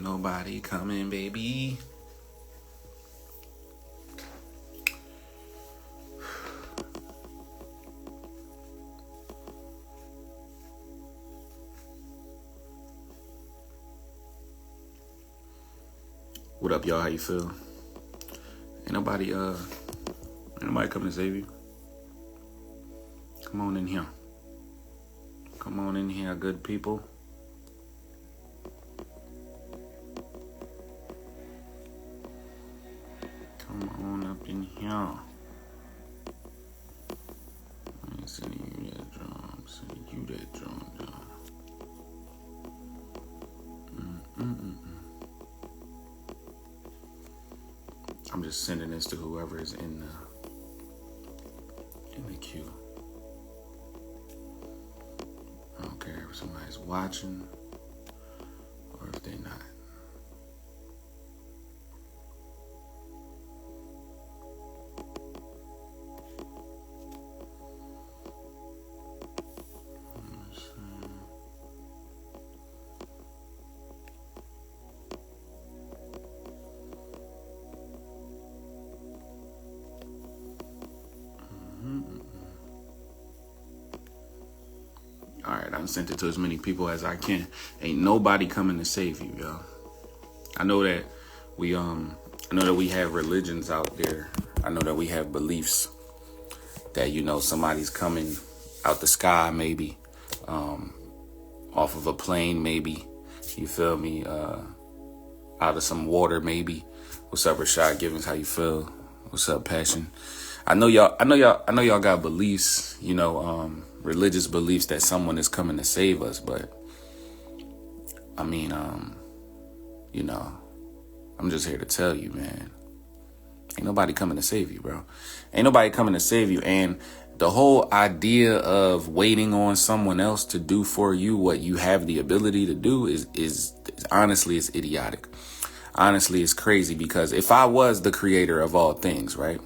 Nobody coming, baby. What up, y'all? How you feel? Ain't nobody coming to save you. Come on in here. Come on in here, good people. Come on up in here. I ain't sending you that drum. I'm sending you that drum, dog. I'm just sending this to whoever is in the queue. I don't care if somebody's watching or if they're not. All right, I sent it to as many people as I can. Ain't nobody coming to save you, y'all. I know that we have religions out there. I know that we have beliefs that, somebody's coming out the sky, maybe, off of a plane, maybe. You feel me? Out of some water, maybe. What's up, Rashad Givens? How you feel? What's up, Passion? I know y'all got beliefs, religious beliefs that someone is coming to save us, but I mean, I'm just here to tell you, man, ain't nobody coming to save you, bro. Ain't nobody coming to save you. And the whole idea of waiting on someone else to do for you what you have the ability to do is honestly, it's idiotic. Honestly, it's crazy, because if I was the creator of all things, right?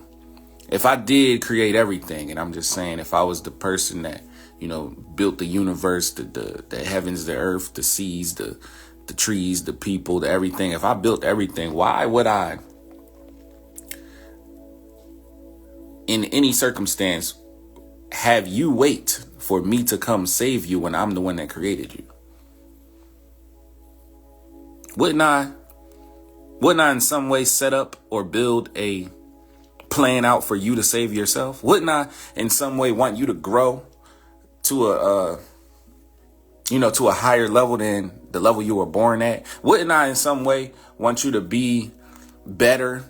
If I did create everything, and I'm just saying, if I was the person that, built the universe, the heavens, the earth, the seas, the trees, the people, the everything. If I built everything, why would I, in any circumstance, have you wait for me to come save you when I'm the one that created you? Wouldn't I in some way set up or build a plan out for you to save yourself? Wouldn't I in some way want you to grow to a higher level than the level you were born at? Wouldn't I in some way want you to be better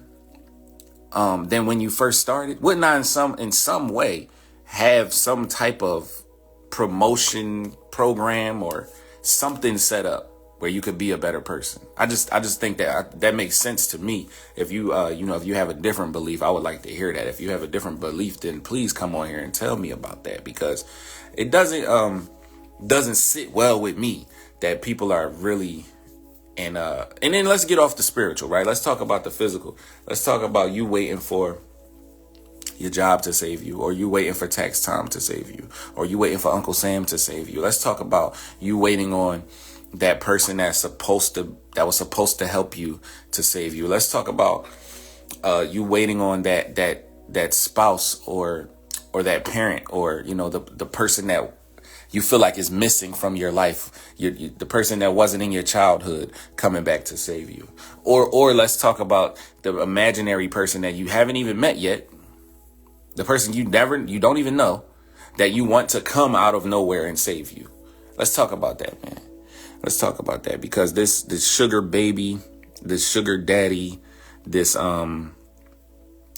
than when you first started? Wouldn't I in some way have some type of promotion program or something set up where you could be a better person? I just think that makes sense to me. If you if you have a different belief, I would like to hear that. If you have a different belief, then please come on here and tell me about that, because it doesn't sit well with me that people are really and then let's get off the spiritual, right? Let's talk about the physical. Let's talk about you waiting for your job to save you, or you waiting for tax time to save you, or you waiting for Uncle Sam to save you. Let's talk about you waiting on that person that was supposed to help you to save you. Let's talk about you waiting on that spouse or that parent, or the person that you feel like is missing from your life, the person that wasn't in your childhood coming back to save you. Or let's talk about the imaginary person that you haven't even met yet, the person you don't even know, that you want to come out of nowhere and save you. Let's talk about that, man. Let's talk about that, because this sugar baby, this sugar daddy, this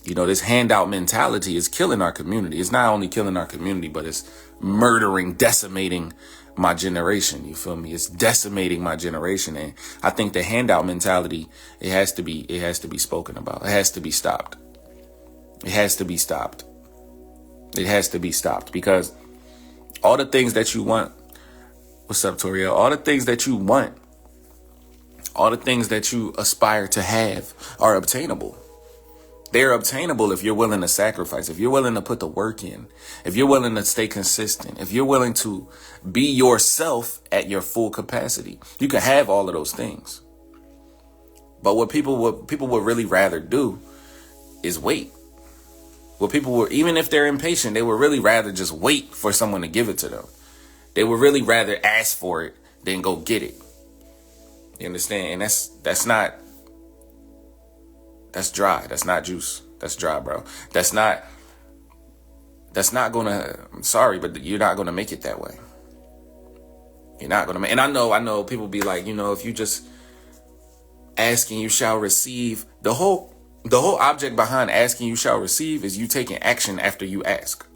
this handout mentality is killing our community. It's not only killing our community, but it's murdering, decimating my generation. You feel me? It's decimating my generation. And I think the handout mentality, it has to be spoken about. It has to be stopped. It has to be stopped. It has to be stopped, because all the things that you want, what's up, Toriel? All the things that you want, all the things that you aspire to have are obtainable. They're obtainable if you're willing to sacrifice, if you're willing to put the work in, if you're willing to stay consistent, if you're willing to be yourself at your full capacity. You can have all of those things. But what people would really rather do is wait. What people would, even if they're impatient, they would really rather just wait for someone to give it to them. They would really rather ask for it than go get it. You understand? And that's dry. That's not juice. That's dry, bro. That's not gonna, I'm sorry, but you're not gonna make it that way. You're not gonna make, and I know people be like, if you just asking, you shall receive. The whole object behind asking, you shall receive, is you taking action after you ask.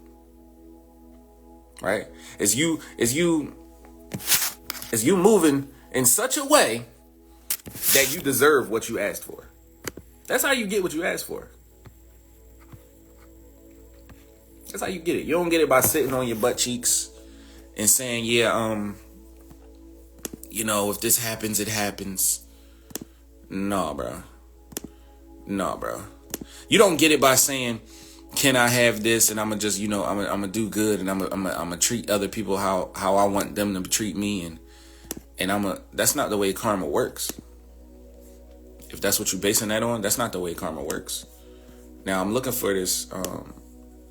Right? Is you moving in such a way that you deserve what you asked for. That's how you get what you asked for. That's how you get it. You don't get it by sitting on your butt cheeks and saying, if this happens, it happens. No, bro. You don't get it by saying, can I have this? And I'm going to just, I'm going to do good. And I'm going to treat other people how I want them to treat me. And that's not the way karma works. If that's what you're basing that on, that's not the way karma works. Now I'm looking for this,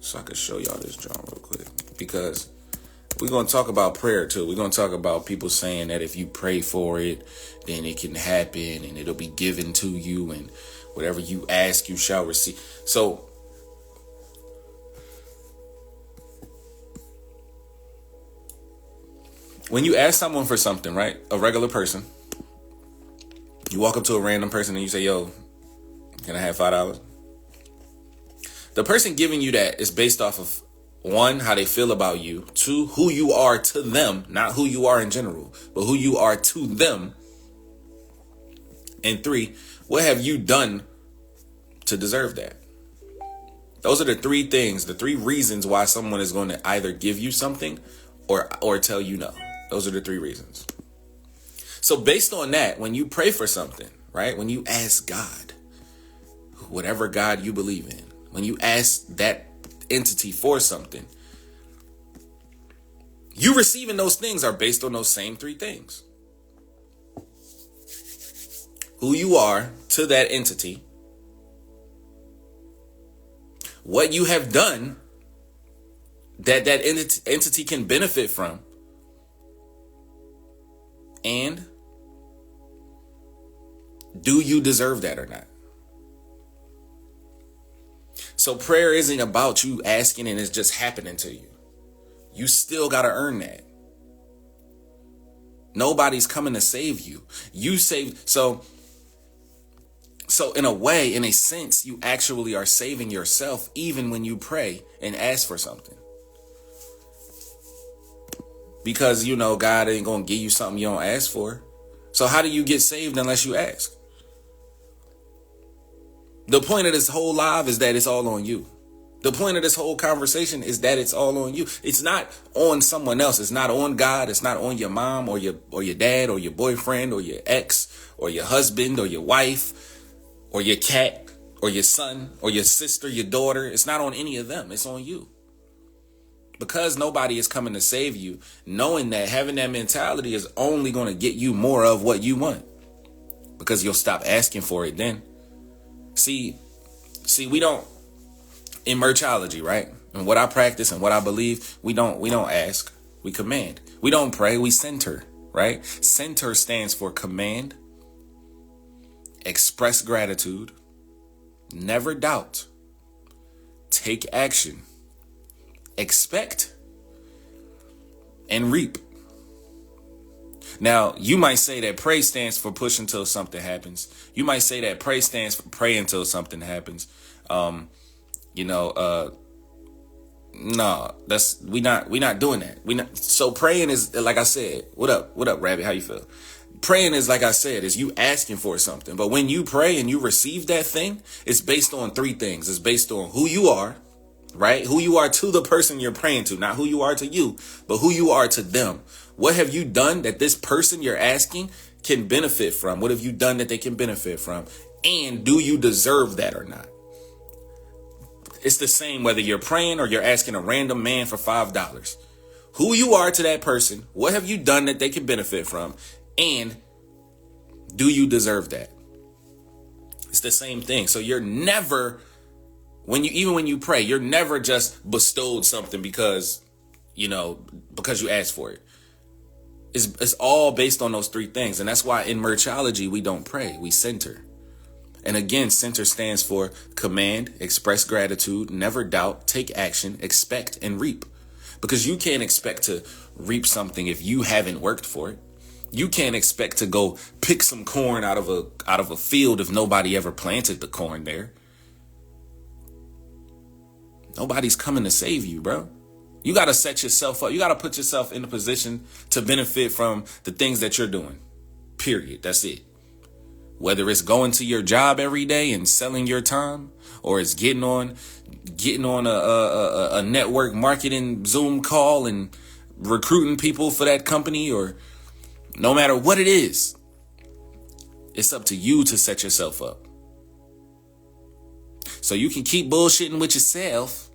so I can show y'all this drum real quick, because we're going to talk about prayer too. We're going to talk about people saying that if you pray for it, then it can happen and it'll be given to you, and whatever you ask, you shall receive. So when you ask someone for something, right? A regular person, you walk up to a random person and you say, yo, can I have $5? The person giving you that is based off of, one, how they feel about you. Two, who you are to them, not who you are in general, but who you are to them. And three, what have you done to deserve that? Those are the three things, the three reasons why someone is going to either give you something or tell you no. Those are the three reasons. So based on that, when you pray for something, right? When you ask God, whatever God you believe in, when you ask that entity for something, you receiving those things are based on those same three things. Who you are to that entity, what you have done that entity can benefit from, and do you deserve that or not? So prayer isn't about you asking and it's just happening to you. You still got to earn that. Nobody's coming to save you. You save. So in a way, in a sense, you actually are saving yourself even when you pray and ask for something. Because, God ain't going to give you something you don't ask for. So how do you get saved unless you ask? The point of this whole live is that it's all on you. The point of this whole conversation is that it's all on you. It's not on someone else. It's not on God. It's not on your mom or your dad or your boyfriend or your ex or your husband or your wife or your cat or your son or your sister, your daughter. It's not on any of them. It's on you. Because nobody is coming to save you, knowing that, having that mentality is only going to get you more of what you want. Because you'll stop asking for it then. See, we don't, in merchology, right? And what I practice and what I believe, we don't ask, we command. We don't pray, we center, right? Center stands for command, express gratitude, never doubt, take action, expect, and reap. Now, you might say that pray stands for push until something happens. You might say that pray stands for pray until something happens. No, we not doing that. So praying is, like I said, what up, Rabbit? How you feel? Praying is, like I said, is you asking for something. But when you pray and you receive that thing, it's based on three things. It's based on who you are, right? Who you are to the person you're praying to, not who you are to you, but who you are to them. What have you done that this person you're asking can benefit from? What have you done that they can benefit from? And do you deserve that or not? It's the same whether you're praying or you're asking a random man for $5. Who you are to that person, what have you done that they can benefit from? And do you deserve that? the same thing. So you're never, even when you pray, you're never just bestowed something because you asked for it. It's all based on those three things. And that's why in Merchology, we don't pray, we center. And again, center stands for command, express gratitude, never doubt, take action, expect, and reap. Because you can't expect to reap something if you haven't worked for it. You can't expect to go pick some corn out of a field if nobody ever planted the corn there. Nobody's coming to save you, bro. You got to set yourself up. You got to put yourself in a position to benefit from the things that you're doing. Period. That's it. Whether it's going to your job every day and selling your time, or it's getting on a network marketing Zoom call and recruiting people for that company, or no matter what it is, it's up to you to set yourself up. So you can keep bullshitting with yourself,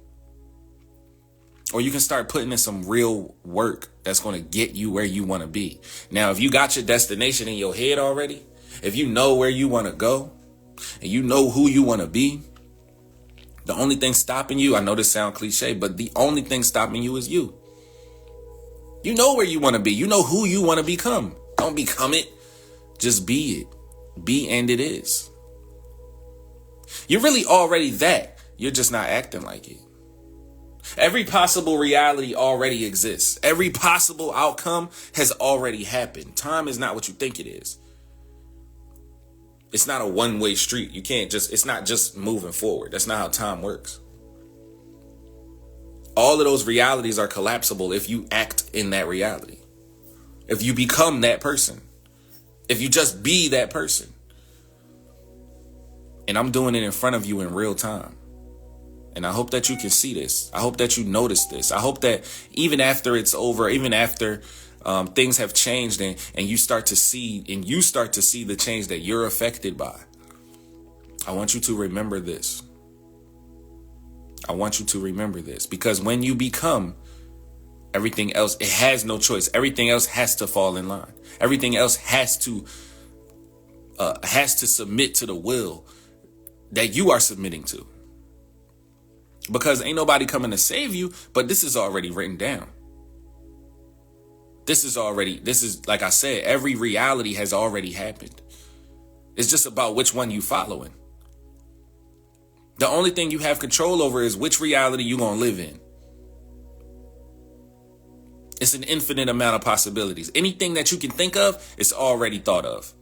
or you can start putting in some real work that's going to get you where you want to be. Now, if you got your destination in your head already, if you know where you want to go and you know who you want to be, the only thing stopping you, I know this sounds cliche, but the only thing stopping you is you. You know where you want to be. You know who you want to become. Don't become it. Just be it. Be and it is. You're really already that. You're just not acting like it. Every possible reality already exists. Every possible outcome has already happened. Time is not what you think it is. It's not a one-way street. It's not just moving forward. That's not how time works. All of those realities are collapsible if you act in that reality. If you become that person. If you just be that person. And I'm doing it in front of you in real time. And I hope that you can see this. I hope that you notice this. I hope that even after it's over, even after things have changed and you start to see the change that you're affected by, I want you to remember this. I want you to remember this, because when you become, everything else, it has no choice. Everything else has to fall in line. Everything else has to submit to the will that you are submitting to. Because ain't nobody coming to save you, but this is already written down. This is like I said, every reality has already happened. It's just about which one you following. The only thing you have control over is which reality you gonna live in. It's an infinite amount of possibilities. Anything that you can think of, it's already thought of.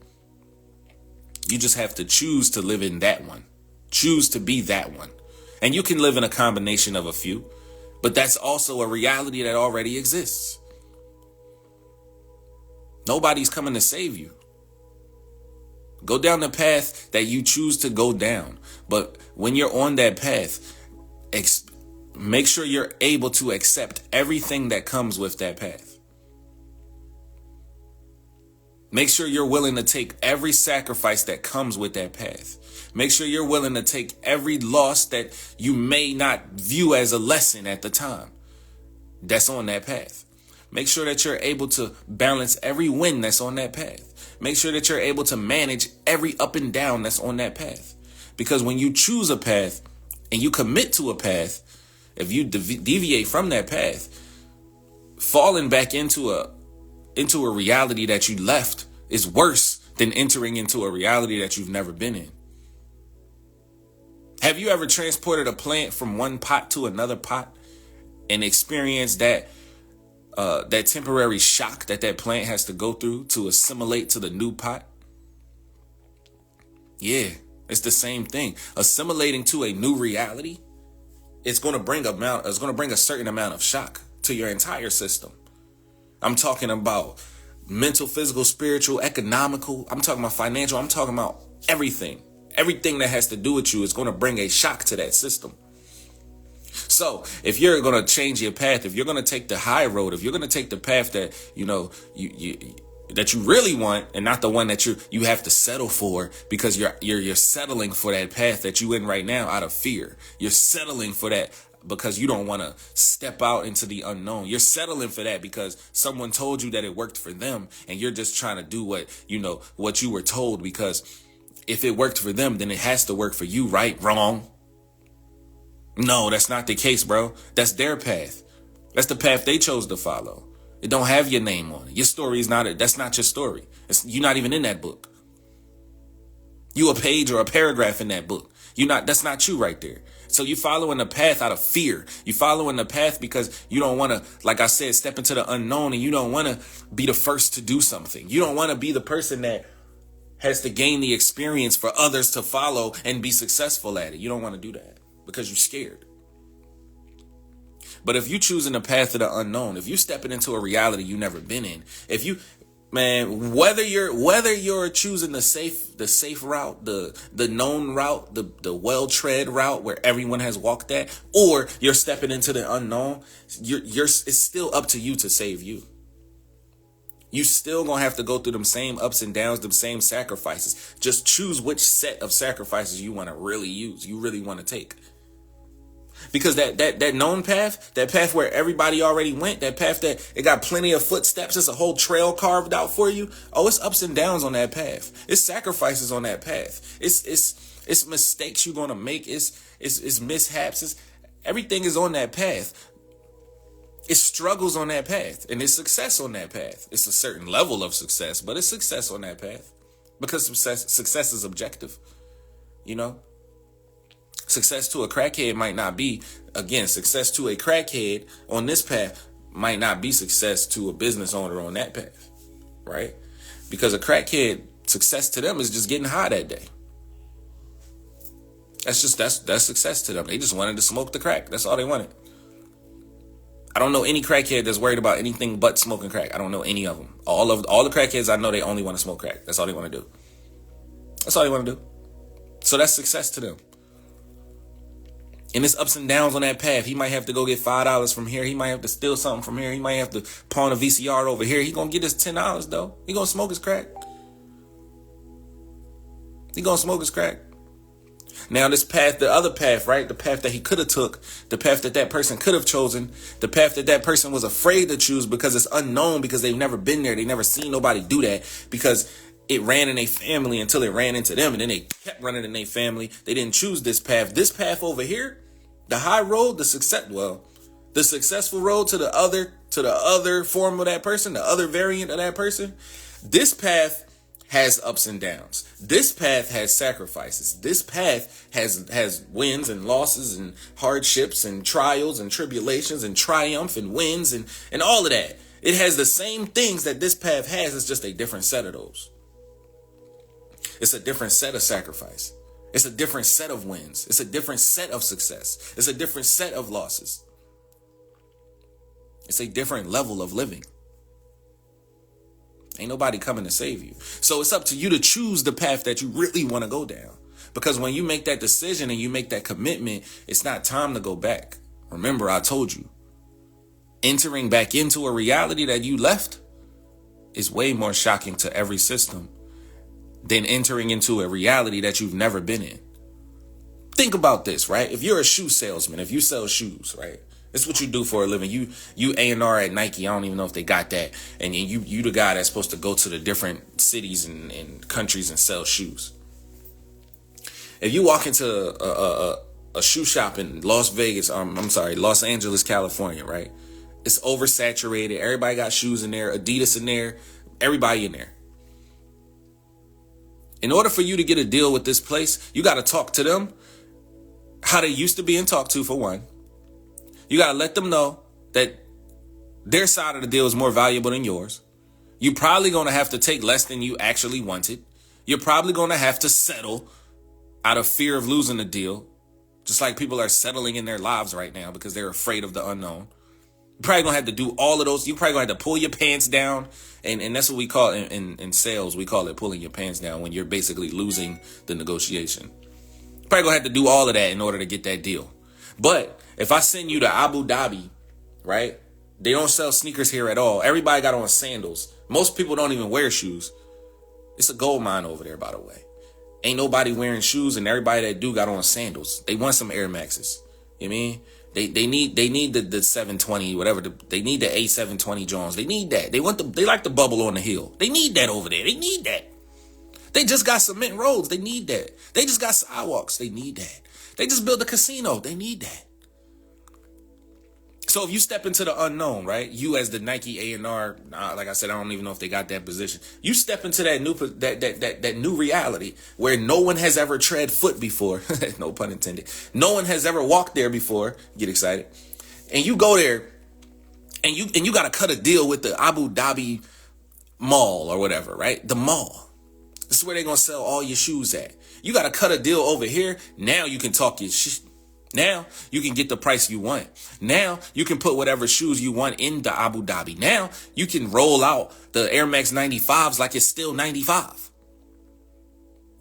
You just have to choose to live in that one. Choose to be that one. And you can live in a combination of a few, but that's also a reality that already exists. Nobody's coming to save you. Go down the path that you choose to go down. But when you're on that path, make sure you're able to accept everything that comes with that path. Make sure you're willing to take every sacrifice that comes with that path. Make sure you're willing to take every loss that you may not view as a lesson at the time that's on that path. Make sure that you're able to balance every win that's on that path. Make sure that you're able to manage every up and down that's on that path. Because when you choose a path and you commit to a path, if you deviate from that path, falling back into a reality that you left is worse than entering into a reality that you've never been in. Have you ever transported a plant from one pot to another pot and experienced that temporary shock that plant has to go through to assimilate to the new pot? Yeah, it's the same thing. Assimilating to a new reality, it's going to bring a certain amount of shock to your entire system. I'm talking about mental, physical, spiritual, economical. I'm talking about financial. I'm talking about everything. Everything that has to do with you is going to bring a shock to that system. So if you're going to change your path, if you're going to take the high road, if you're going to take the path that, that you really want and not the one that you have to settle for because you're settling for that path that you in right now out of fear. You're settling for that because you don't want to step out into the unknown. You're settling for that because someone told you that it worked for them and you're just trying to do what you were told because If it worked for them, then it has to work for you, right? Wrong. No, that's not the case, bro. That's their path. That's the path they chose to follow. It don't have your name on it. Your story is not that's not your story. You're not even in that book. You a page or a paragraph in that book. That's not you right there. So you following the path out of fear. You following the path because you don't want to, like I said, step into the unknown, and you don't want to be the first to do something. You don't want to be the person that has to gain the experience for others to follow and be successful at it. You don't want to do that because you're scared. But if you choosing the path of the unknown, if you stepping into a reality you never been in, if you, man, whether you're choosing the safe route, the known route, the well-tread route where everyone has walked at, or you're stepping into the unknown, it's still up to you to save you. You still gonna have to go through them same ups and downs, them same sacrifices. Just choose which set of sacrifices you want to really use, you really want to take. Because that known path, that path where everybody already went, that path that it got plenty of footsteps, it's a whole trail carved out for you. Oh, it's ups and downs on that path. It's sacrifices on that path. It's mistakes you're gonna make. It's mishaps. Everything is on that path. It's struggles on that path, and it's success on that path. It's a certain level of success, but it's success on that path because success is objective, you know. Success to a crackhead might not be, again, success to a crackhead on this path might not be success to a business owner on that path, right? Because a crackhead, success to them is just getting high that day. That's success to them. They just wanted to smoke the crack. That's all they wanted. I don't know any crackhead that's worried about anything but smoking crack. I don't know any of them. All the crackheads I know, they only want to smoke crack. That's all they want to do. That's all they want to do. So that's success to them. And it's ups and downs on that path. He might have to go get $5 from here. He might have to steal something from here. He might have to pawn a VCR over here. He gonna get his $10 though. He gonna smoke his crack. He gonna smoke his crack. Now this path, the other path, right? The path that he could have took, the path that person could have chosen, the path that person was afraid to choose because it's unknown, because they've never been there. They never seen nobody do that, because it ran in their family until it ran into them, and then they kept running in their family. They didn't choose this path. This path over here, the high road, the successful road to the other form of that person, the other variant of that person. This path has ups and downs. This path has sacrifices. This path has wins and losses and hardships and trials and tribulations and triumph and wins and all of that. It has the same things that this path has. It's just a different set of those. It's a different set of sacrifice. It's a different set of wins. It's a different set of success. It's a different set of losses. It's a different level of living. Ain't nobody coming to save you. So it's up to you to choose the path that you really want to go down. Because when you make that decision and you make that commitment, it's not time to go back. Remember, I told you, entering back into a reality that you left is way more shocking to every system than entering into a reality that you've never been in. Think about this, right? If you're a shoe salesman, if you sell shoes, right? It's what you do for a living. You A&R at Nike. I don't even know if they got that. And you the guy that's supposed to go to the different cities and countries and sell shoes. If you walk into a shoe shop in Los Angeles, California, right? It's oversaturated. Everybody got shoes in there, Adidas in there, everybody in there. In order for you to get a deal with this place, you got to talk to them how they used to be and talk to, for one. You got to let them know that their side of the deal is more valuable than yours. You're probably going to have to take less than you actually wanted. You're probably going to have to settle out of fear of losing the deal, just like people are settling in their lives right now because they're afraid of the unknown. You're probably going to have to do all of those. You're probably going to have to pull your pants down. And that's what we call it in sales. We call it pulling your pants down when you're basically losing the negotiation. You're probably going to have to do all of that in order to get that deal. But if I send you to Abu Dhabi, right? They don't sell sneakers here at all. Everybody got on sandals. Most people don't even wear shoes. It's a gold mine over there, by the way. Ain't nobody wearing shoes, and everybody that do got on sandals. They want some Air Maxes. You know what I mean? They need the 720, whatever. They need the A720 Jones. They need that. They like the bubble on the hill. They need that over there. They need that. They just got cement roads. They need that. They just got sidewalks. They need that. They just built a casino. They need that. So if you step into the unknown, right? You as the Nike A&R, like I said, I don't even know if they got that position. You step into that new reality where no one has ever tread foot before. No pun intended. No one has ever walked there before. Get excited. And you go there and you got to cut a deal with the Abu Dhabi mall or whatever, right? The mall. This is where they're going to sell all your shoes at. You got to cut a deal over here. Now you can talk your shit. Now you can get the price you want. Now you can put whatever shoes you want into Abu Dhabi. Now you can roll out the Air Max 95s like it's still 95.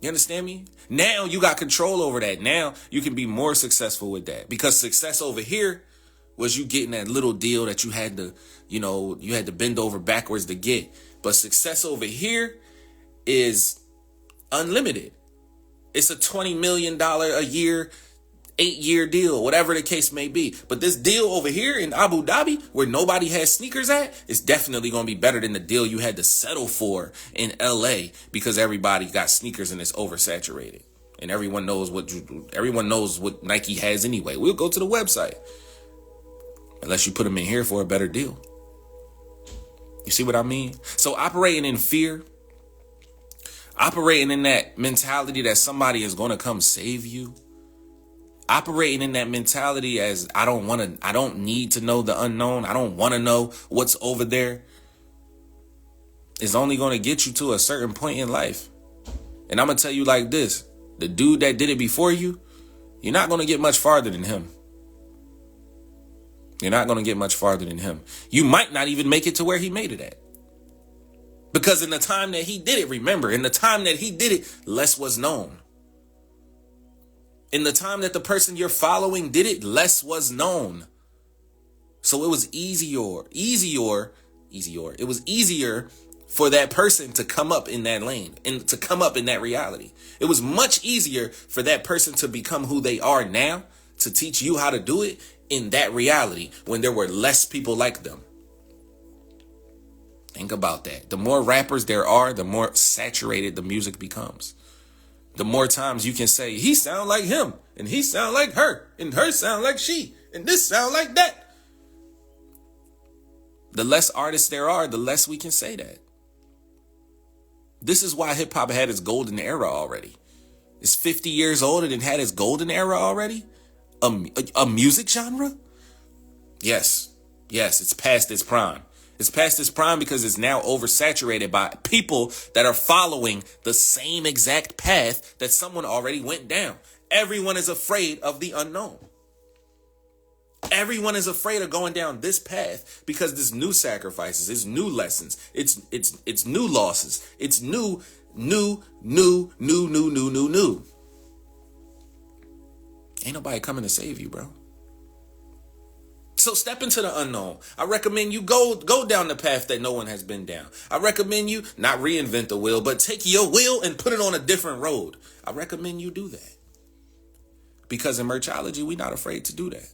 You understand me? Now you got control over that. Now you can be more successful with that, because success over here was you getting that little deal that you had to, you had to bend over backwards to get. But success over here is unlimited. It's a $20 million a year 8-year deal, whatever the case may be. But this deal over here in Abu Dhabi, where nobody has sneakers at, is definitely going to be better than the deal you had to settle for in LA, because everybody got sneakers and it's oversaturated. And everyone knows what Nike has anyway. We'll go to the website. Unless you put them in here for a better deal. You see what I mean? So operating in fear, operating in that mentality that somebody is going to come save you, operating in that mentality as I don't need to know the unknown. I don't want to know what's over there, is only going to get you to a certain point in life. And I'm going to tell you like this. The dude that did it before you, you're not going to get much farther than him. You're not going to get much farther than him. You might not even make it to where he made it at. Because in the time that he did it, remember, in the time that he did it, less was known. In the time that the person you're following did it, less was known. So it was easier. It was easier for that person to come up in that lane and to come up in that reality. It was much easier for that person to become who they are now, to teach you how to do it in that reality when there were less people like them. Think about that. The more rappers there are, the more saturated the music becomes. The more times you can say, he sound like him, and he sound like her, and her sound like she, and this sound like that. The less artists there are, the less we can say that. This is why hip hop had its golden era already. It's 50 years old and it had its golden era already. A music genre? Yes, it's past its prime. It's past its prime because it's now oversaturated by people that are following the same exact path that someone already went down. Everyone is afraid of the unknown. Everyone is afraid of going down this path because there's new sacrifices, it's new lessons, it's new losses, it's new. Ain't nobody coming to save you, bro. So step into the unknown. I recommend you go down the path that no one has been down. I recommend you not reinvent the wheel, but take your wheel and put it on a different road. I recommend you do that. Because in Merchology, we're not afraid to do that.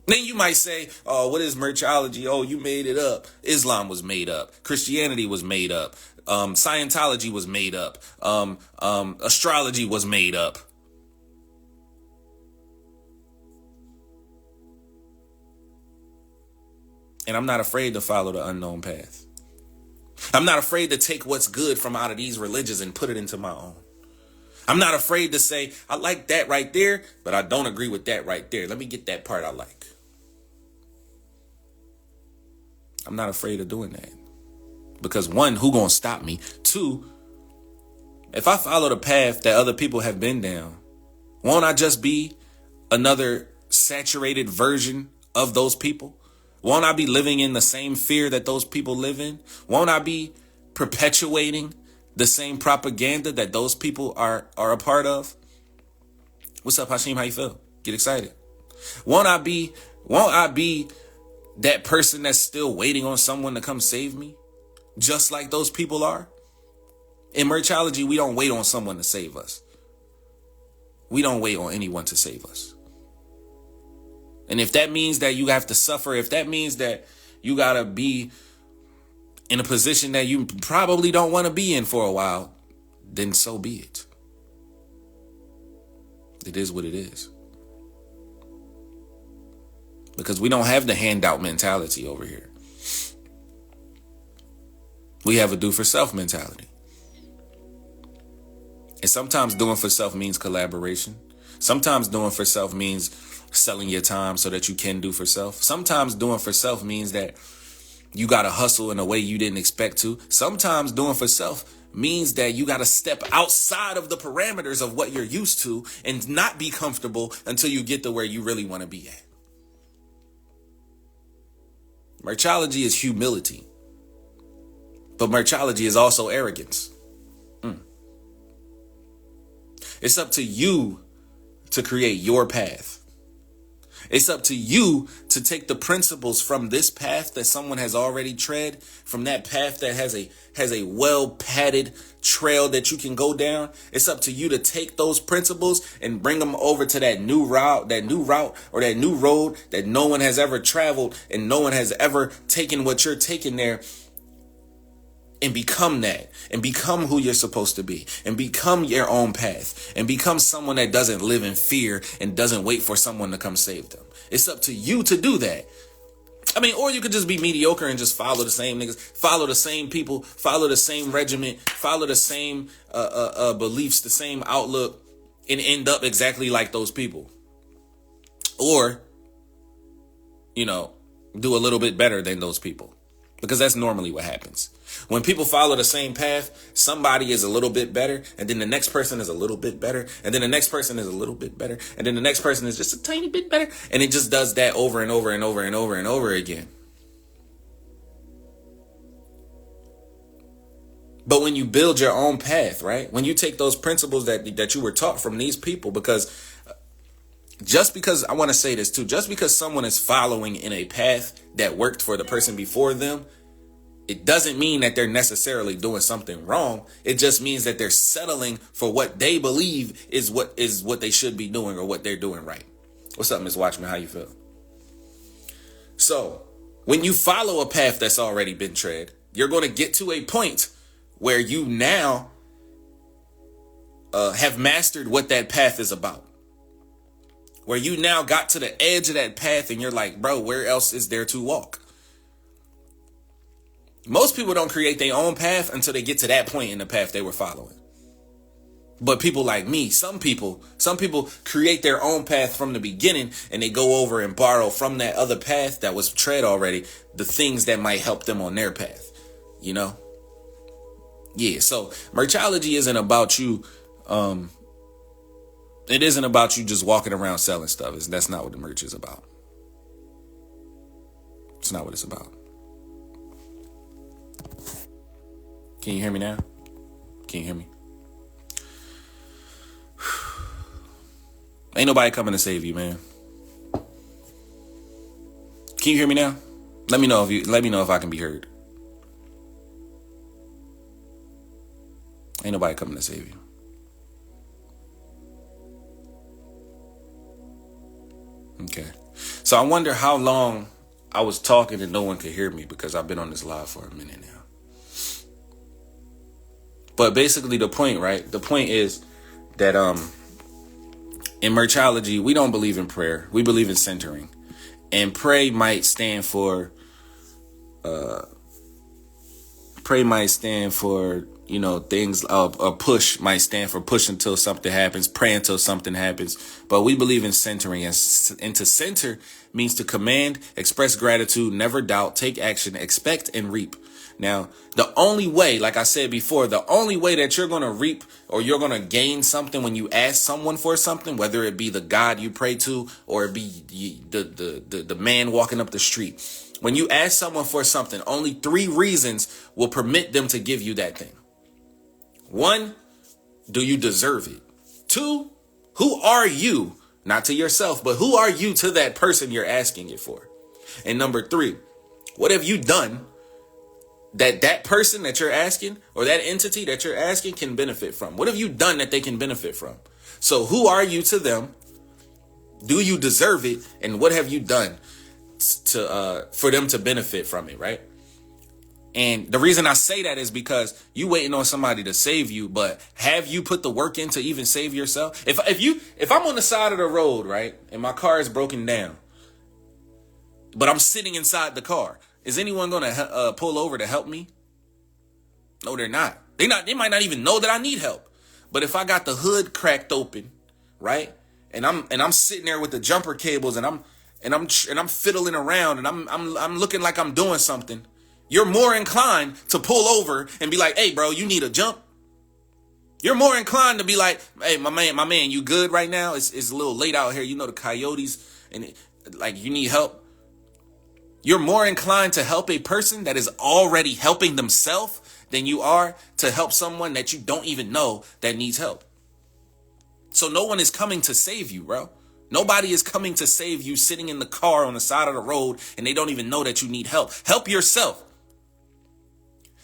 Then you might say, oh, what is Merchology? Oh, you made it up. Islam was made up. Christianity was made up. Scientology was made up. Astrology was made up. And I'm not afraid to follow the unknown path. I'm not afraid to take what's good from out of these religions and put it into my own. I'm not afraid to say, I like that right there, but I don't agree with that right there. Let me get that part I like. I'm not afraid of doing that. Because one, who gonna stop me? Two, if I follow the path that other people have been down, won't I just be another saturated version of those people? Won't I be living in the same fear that those people live in? Won't I be perpetuating the same propaganda that those people are a part of? What's up, Hashim? How you feel? Get excited. Won't I be that person that's still waiting on someone to come save me? Just like those people are? In Merchology, we don't wait on someone to save us. We don't wait on anyone to save us. And if that means that you have to suffer, if that means that you got to be in a position that you probably don't want to be in for a while, then so be it. It is what it is. Because we don't have the handout mentality over here. We have a do for self mentality. And sometimes doing for self means collaboration. Sometimes doing for self means selling your time so that you can do for self. Sometimes doing for self means that you got to hustle in a way you didn't expect to. Sometimes doing for self means that you got to step outside of the parameters of what you're used to and not be comfortable until you get to where you really want to be at. Merchology is humility. But merchology is also arrogance. It's up to you to create your path. It's up to you to take the principles from this path that someone has already tread, from that path that has a well padded trail that you can go down. It's up to you to take those principles and bring them over to that new route or that new road that no one has ever traveled and no one has ever taken what you're taking there. And become that, and become who you're supposed to be, and become your own path, and become someone that doesn't live in fear and doesn't wait for someone to come save them. It's up to you to do that. I mean, or you could just be mediocre and just follow the same niggas, follow the same people, follow the same regiment, follow the same beliefs, the same outlook, and end up exactly like those people. Or, do a little bit better than those people. Because that's normally what happens. When people follow the same path, somebody is a little bit better, and then the next person is a little bit better, and then the next person is a little bit better, and then the next person is just a tiny bit better, and it just does that over and over and over and over and over again. But when you build your own path, right? When you take those principles that you were taught from these people, because I want to say this too, just because someone is following in a path that worked for the person before them, it doesn't mean that they're necessarily doing something wrong. It just means that they're settling for what they believe is what they should be doing or what they're doing right. What's up, Miss Watchman? How you feel? So when you follow a path that's already been tread, you're going to get to a point where you now have mastered what that path is about. Where you now got to the edge of that path and you're like, bro, where else is there to walk? Most people don't create their own path until they get to that point in the path they were following. But people like me, some people create their own path from the beginning and they go over and borrow from that other path that was tread already, the things that might help them on their path, Yeah, so merchology isn't about you. It isn't about you just walking around selling stuff. That's not what the merch is about. It's not what it's about. Can you hear me now? Can you hear me? Ain't nobody coming to save you, man. Can you hear me now? Let me know if I can be heard. Ain't nobody coming to save you. Okay. So I wonder how long I was talking and no one could hear me because I've been on this live for a minute now. But basically the point, right? The point is that in merchology, we don't believe in prayer. We believe in centering. And pray might stand for things. A push might stand for push until something happens, pray until something happens. But we believe in centering, and to center means to command, express gratitude, never doubt, take action, expect, and reap. Now, the only way, like I said before, the only way that you're going to reap or you're going to gain something when you ask someone for something, whether it be the God you pray to or it be the man walking up the street, when you ask someone for something, only 3 reasons will permit them to give you that thing. 1, do you deserve it? 2, who are you? Not to yourself, but who are you to that person you're asking it for? And number 3, what have you done that person that you're asking or that entity that you're asking can benefit from? What have you done that they can benefit from? So who are you to them? Do you deserve it? And what have you done for them to benefit from it, right? And the reason I say that is because you waiting on somebody to save you, but have you put the work in to even save yourself? If I'm on the side of the road, right, and my car is broken down, but I'm sitting inside the car, is anyone going to pull over to help me? No, they're not. They might not even know that I need help. But if I got the hood cracked open, right, and I'm sitting there with the jumper cables and I'm fiddling around and I'm looking like I'm doing something, you're more inclined to pull over and be like, "Hey, bro, you need a jump." You're more inclined to be like, "Hey, my man, you good right now? It's a little late out here. You know the coyotes and like you need help." You're more inclined to help a person that is already helping themselves than you are to help someone that you don't even know that needs help. So no one is coming to save you, bro. Nobody is coming to save you sitting in the car on the side of the road and they don't even know that you need help. Help yourself.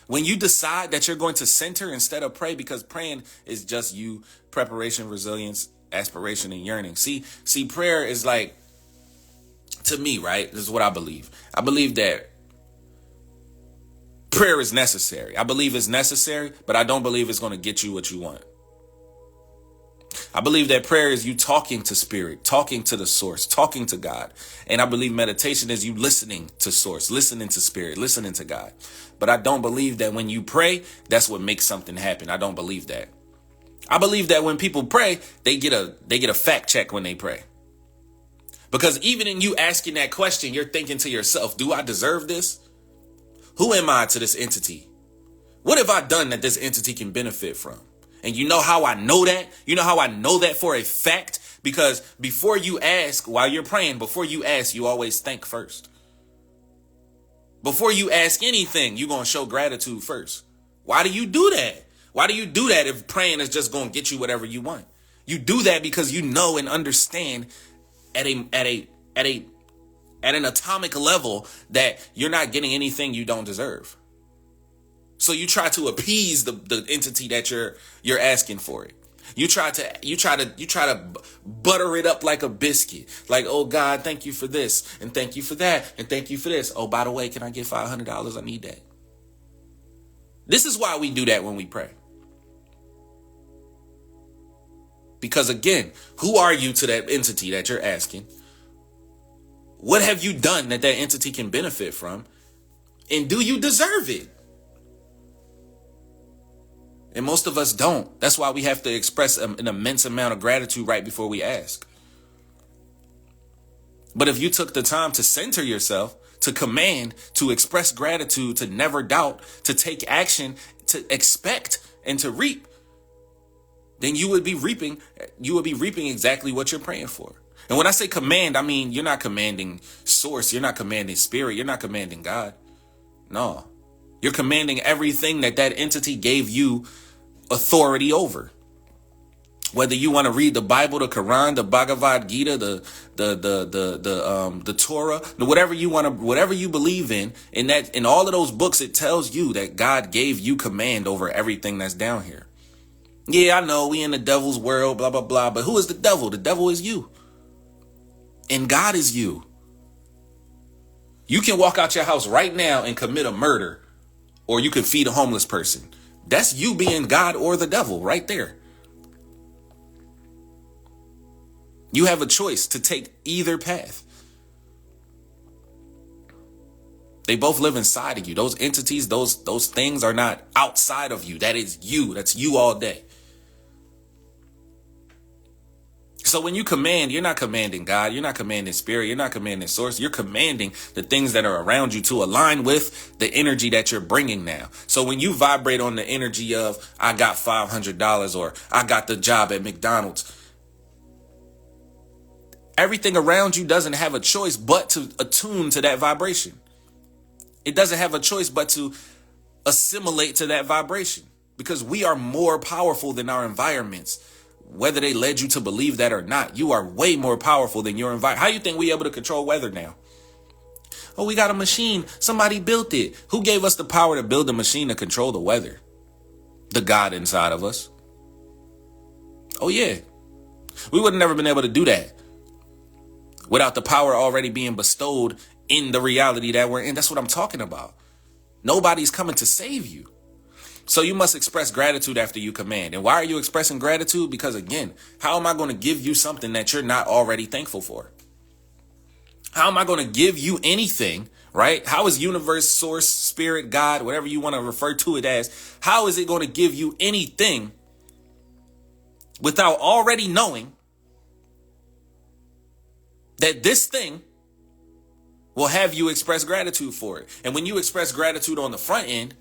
When you decide that you're going to center instead of pray, because praying is just you, preparation, resilience, aspiration, and yearning. See, prayer is like, to me, right? This is what I believe. I believe that prayer is necessary. I believe it's necessary, but I don't believe it's going to get you what you want. I believe that prayer is you talking to spirit, talking to the source, talking to God. And I believe meditation is you listening to source, listening to spirit, listening to God. But I don't believe that when you pray, that's what makes something happen. I don't believe that. I believe that when people pray, they get a fact check when they pray. Because even in you asking that question, you're thinking to yourself, do I deserve this? Who am I to this entity? What have I done that this entity can benefit from? And you know how I know that? You know how I know that for a fact? Because before you ask, while you're praying, before you ask, you always thank first. Before you ask anything, you're going to show gratitude first. Why do you do that? Why do you do that if praying is just going to get you whatever you want? You do that because you know and understand at an atomic level that you're not getting anything you don't deserve. So you try to appease the entity that you're asking for it. You try to butter it up like a biscuit. Like, oh God, thank you for this and thank you for that and thank you for this. Oh, by the way, can I get $500? I need that. This is why we do that when we pray. Because again, who are you to that entity that you're asking? What have you done that entity can benefit from? And do you deserve it? And most of us don't. That's why we have to express an immense amount of gratitude right before we ask. But if you took the time to center yourself, to command, to express gratitude, to never doubt, to take action, to expect, and to reap, then you would be reaping exactly what you're praying for. And when I say command, I mean you're not commanding source, you're not commanding spirit, you're not commanding God. No. You're commanding everything that entity gave you authority over. Whether you want to read the Bible, the Quran, the Bhagavad Gita, the Torah, whatever you believe in all of those books, it tells you that God gave you command over everything that's down here. Yeah, I know we in the devil's world, blah, blah, blah. But who is the devil? The devil is you. And God is you. You can walk out your house right now and commit a murder, or you can feed a homeless person. That's you being God or the devil right there. You have a choice to take either path. They both live inside of you. Those entities, those things are not outside of you. That is you. That's you all day. So when you command, you're not commanding God, you're not commanding spirit, you're not commanding source, you're commanding the things that are around you to align with the energy that you're bringing now. So when you vibrate on the energy of, I got $500 or I got the job at McDonald's, everything around you doesn't have a choice but to attune to that vibration. It doesn't have a choice but to assimilate to that vibration, because we are more powerful than our environments. Whether they led you to believe that or not, you are way more powerful than your environment. How you think we able to control weather now? Oh, we got a machine. Somebody built it. Who gave us the power to build a machine to control the weather? The God inside of us. Oh, yeah. We would have never been able to do that without the power already being bestowed in the reality that we're in. That's what I'm talking about. Nobody's coming to save you. So you must express gratitude after you command. And why are you expressing gratitude? Because again, how am I going to give you something that you're not already thankful for? How am I going to give you anything, right? How is universe, source, spirit, God, whatever you want to refer to it as, how is it going to give you anything without already knowing that this thing will have you express gratitude for it? And when you express gratitude on the front end,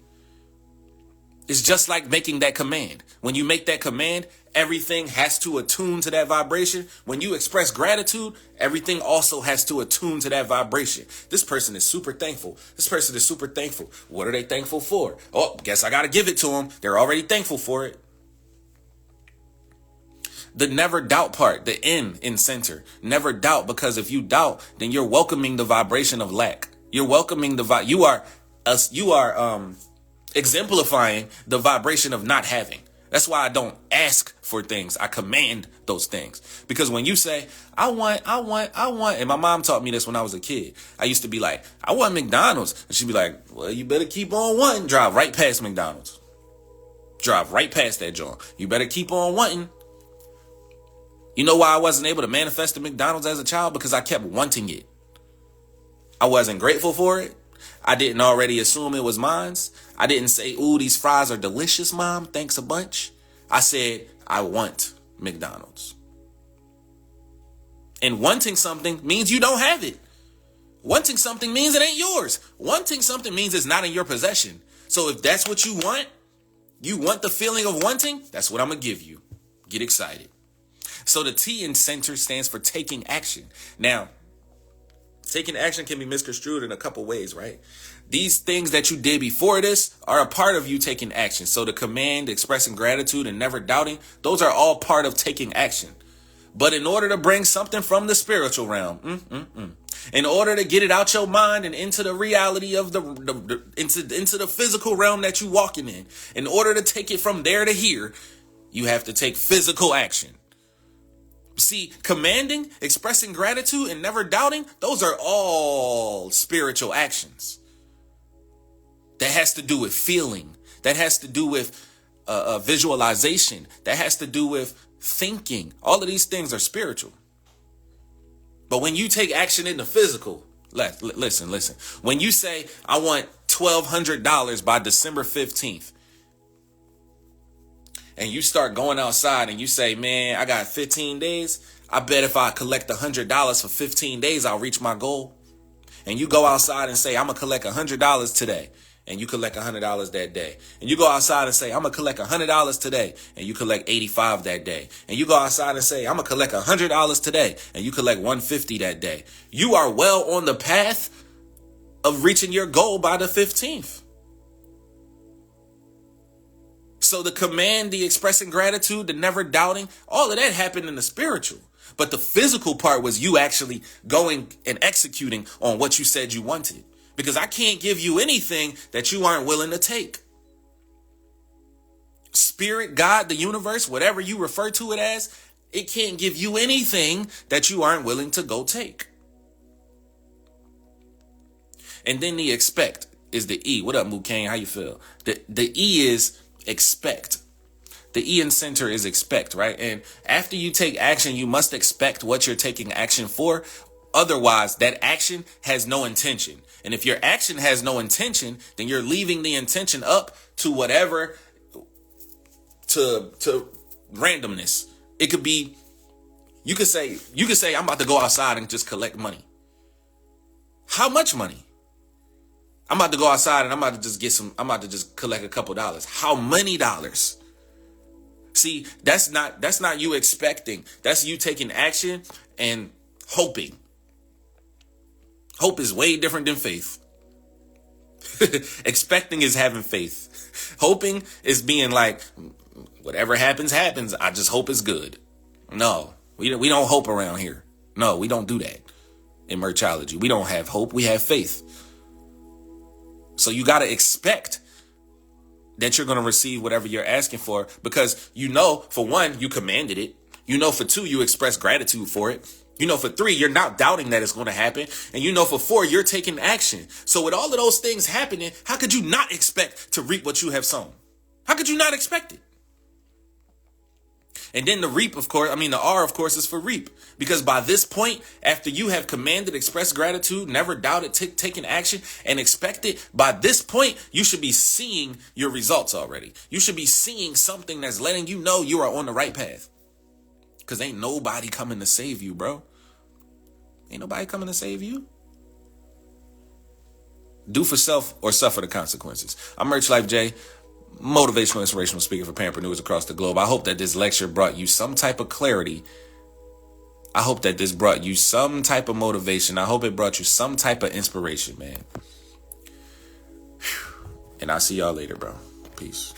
it's just like making that command. When you make that command, everything has to attune to that vibration. When you express gratitude, everything also has to attune to that vibration. This person is super thankful. This person is super thankful. What are they thankful for? Oh, guess I got to give it to them. They're already thankful for it. The never doubt part, the N in center. Never doubt, because if you doubt, then you're welcoming the vibration of lack. You're welcoming the you are exemplifying the vibration of not having. That's why I don't ask for things. I command those things. Because when you say, I want, and my mom taught me this when I was a kid. I used to be like, I want McDonald's. And she'd be like, well, you better keep on wanting. Drive right past McDonald's. Drive right past that joint. You better keep on wanting. You know why I wasn't able to manifest the McDonald's as a child? Because I kept wanting it. I wasn't grateful for it. I didn't already assume it was mine. I didn't say, ooh, these fries are delicious, Mom. Thanks a bunch. I said, I want McDonald's. And wanting something means you don't have it. Wanting something means it ain't yours. Wanting something means it's not in your possession. So if that's what you want the feeling of wanting, that's what I'm going to give you. Get excited. So the T in center stands for taking action. Now, taking action can be misconstrued in a couple ways, right? These things that you did before this are a part of you taking action. So the command, expressing gratitude, and never doubting, those are all part of taking action. But in order to bring something from the spiritual realm, in order to get it out your mind and into the reality of into the physical realm that you walking in order to take it from there to here, you have to take physical action. See, commanding, expressing gratitude, and never doubting, those are all spiritual actions. That has to do with feeling. That has to do with visualization. That has to do with thinking. All of these things are spiritual. But when you take action in the physical, listen. When you say, I want $1,200 by December 15th, and you start going outside and you say, man, I got 15 days. I bet if I collect $100 for 15 days, I'll reach my goal. And you go outside and say, I'm going to collect $100 today. And you collect $100 that day. And you go outside and say, I'm going to collect $100 today. And you collect $85 that day. And you go outside and say, I'm going to collect $100 today. And you collect $150 that day. You are well on the path of reaching your goal by the 15th. So the command, the expressing gratitude, the never doubting, all of that happened in the spiritual. But the physical part was you actually going and executing on what you said you wanted. Because I can't give you anything that you aren't willing to take. Spirit, God, the universe, whatever you refer to it as, it can't give you anything that you aren't willing to go take. And then the expect is the E. What up, Mukane? How you feel? The E is expect. The E in center is expect, right? And after you take action, you must expect what you're taking action for. Otherwise, that action has no intention. And if your action has no intention, then you're leaving the intention up to whatever, to randomness. It could be, you could say, I'm about to go outside and just collect money. How much money? I'm about to go outside and I'm about to just collect a couple dollars. How many dollars? See, that's not you expecting. That's you taking action and hoping. Hope is way different than faith. Expecting is having faith. Hoping is being like, whatever happens, happens. I just hope it's good. No, we don't hope around here. No, we don't do that. In Merchology, we don't have hope. We have faith. So you got to expect that you're going to receive whatever you're asking for, because you know, for one, you commanded it. You know, for two, you express gratitude for it. You know, for 3, you're not doubting that it's going to happen. And you know, for 4, you're taking action. So with all of those things happening, how could you not expect to reap what you have sown? How could you not expect it? And then the reap, of course, the R, of course, is for reap. Because by this point, after you have commanded, expressed gratitude, never doubted, taken action, and expected, by this point, you should be seeing your results already. You should be seeing something that's letting you know you are on the right path. Because ain't nobody coming to save you, bro. Ain't nobody coming to save you. Do for self or suffer the consequences. I'm Merch Life J, motivational, inspirational speaker for parapreneurs across the globe. I hope that this lecture brought you some type of clarity. I hope that this brought you some type of motivation. I hope it brought you some type of inspiration, man. And I'll see y'all later, bro. Peace.